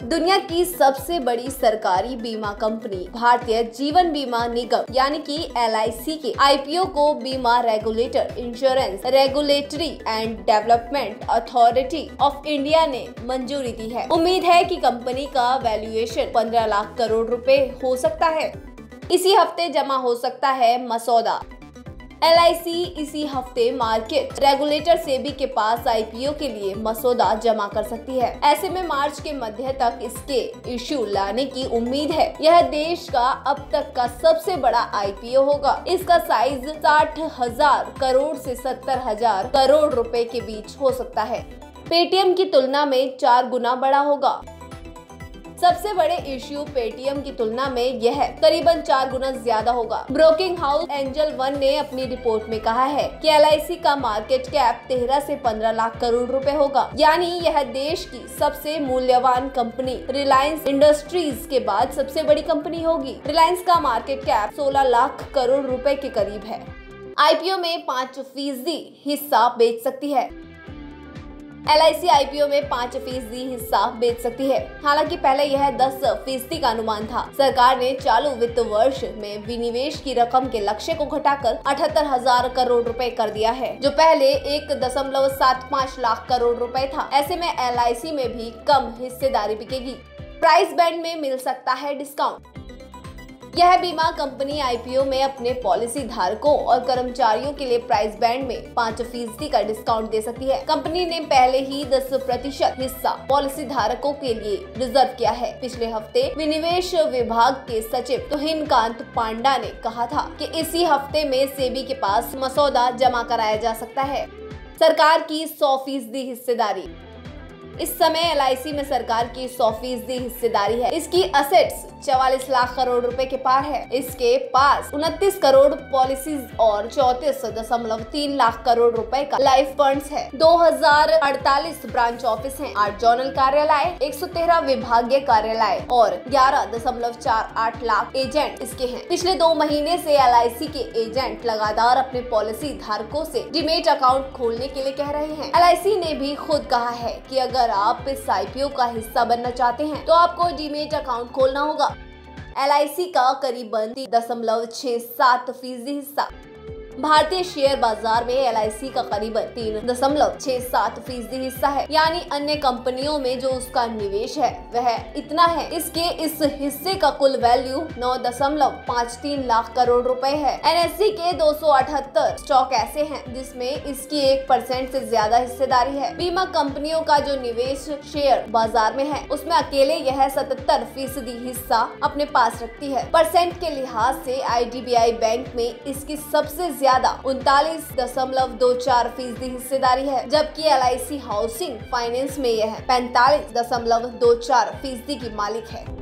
दुनिया की सबसे बड़ी सरकारी बीमा कंपनी भारतीय जीवन बीमा निगम यानी कि LIC के IPO को बीमा regulator, insurance regulatory and development authority of India ने मंजूरी दी है। उम्मीद है कि कंपनी का वैल्यूएशन 15 लाख करोड़ रुपए हो सकता है। इसी हफ्ते जमा हो सकता है मसौदा। LIC इसी हफ्ते मार्केट रेगुलेटर सेबी के पास IPO के लिए मसौदा जमा कर सकती है। ऐसे में मार्च के मध्य तक इसके इश्यू लाने की उम्मीद है। यह देश का अब तक का सबसे बड़ा IPO होगा। इसका साइज 60,000 करोड़ से 70,000 करोड़ रुपए के बीच हो सकता है। पेटीएम की तुलना में 4 गुना बड़ा होगा। सबसे बड़े इश्यू पेटीएम की तुलना में यह करीबन 4 गुना ज्यादा होगा। ब्रोकिंग हाउस एंजल वन ने अपनी रिपोर्ट में कहा है कि LIC का मार्केट कैप 13 से 15 लाख करोड़ रुपए होगा, यानी यह देश की सबसे मूल्यवान कंपनी रिलायंस इंडस्ट्रीज के बाद सबसे बड़ी कंपनी होगी। रिलायंस का मार्केट कैप 16 लाख करोड़ रुपए के करीब है। IPO में 5% हिस्सा बेच सकती है। LIC IPO में 5% हिस्सा बेच सकती है। हालांकि पहले यह 10% का अनुमान था। सरकार ने चालू वित्त वर्ष में विनिवेश की रकम के लक्ष्य को घटाकर 78,000 करोड़ रुपए कर दिया है, जो पहले 1.75 लाख करोड़ रुपए था। ऐसे में LIC में भी कम हिस्सेदारी बिकेगी। प्राइस बैंड में मिल सकता है डिस्काउंट। यह बीमा कंपनी IPO में अपने पॉलिसी धारकों और कर्मचारियों के लिए प्राइस बैंड में 5% का डिस्काउंट दे सकती है। कंपनी ने पहले ही 10% हिस्सा पॉलिसी धारकों के लिए रिजर्व किया है। पिछले हफ्ते विनिवेश विभाग के सचिव तुहिन कांत पांडा ने कहा था कि इसी हफ्ते में सेबी के पास मसौदा जमा कराया जा सकता है। सरकार की 100% हिस्सेदारी। इस समय LIC में सरकार की 100% हिस्सेदारी है। इसकी असेट्स 44 लाख करोड़ रुपए के पार है। इसके पास 29 करोड़ पॉलिसीज और 34.3 लाख करोड़ रुपए का लाइफ फंड्स है। 2048 ब्रांच ऑफिस हैं, 8 जोनल कार्यालय, 113 विभागीय कार्यालय और 11.48 लाख एजेंट इसके हैं। पिछले 2 महीने से LIC के एजेंट लगातार अपने पॉलिसी धारकों से डीमेट अकाउंट खोलने के लिए कह रहे हैं। LIC ने भी खुद कहा है कि अगर आप इस IPO का हिस्सा बनना चाहते हैं तो आपको डीमेट अकाउंट खोलना होगा। LIC का करीबन 3.67% हिस्सा। भारतीय शेयर बाजार में LIC का करीबन 3.67% हिस्सा है, यानी अन्य कंपनियों में जो उसका निवेश है वह इतना है। इसके इस हिस्से का कुल वैल्यू 9.53 लाख करोड़ रुपए है। NSE के 278 स्टॉक ऐसे हैं जिसमें इसकी 1% से ज्यादा हिस्सेदारी है। बीमा कंपनियों का जो निवेश शेयर बाजार में है उसमें अकेले यह 77% हिस्सा अपने पास रखती है। परसेंट के लिहाज से IDBI बैंक में इसकी सबसे ज्यादा 39.24% हिस्सेदारी है, जबकि LIC हाउसिंग फाइनेंस में यह 45.24% की मालिक है।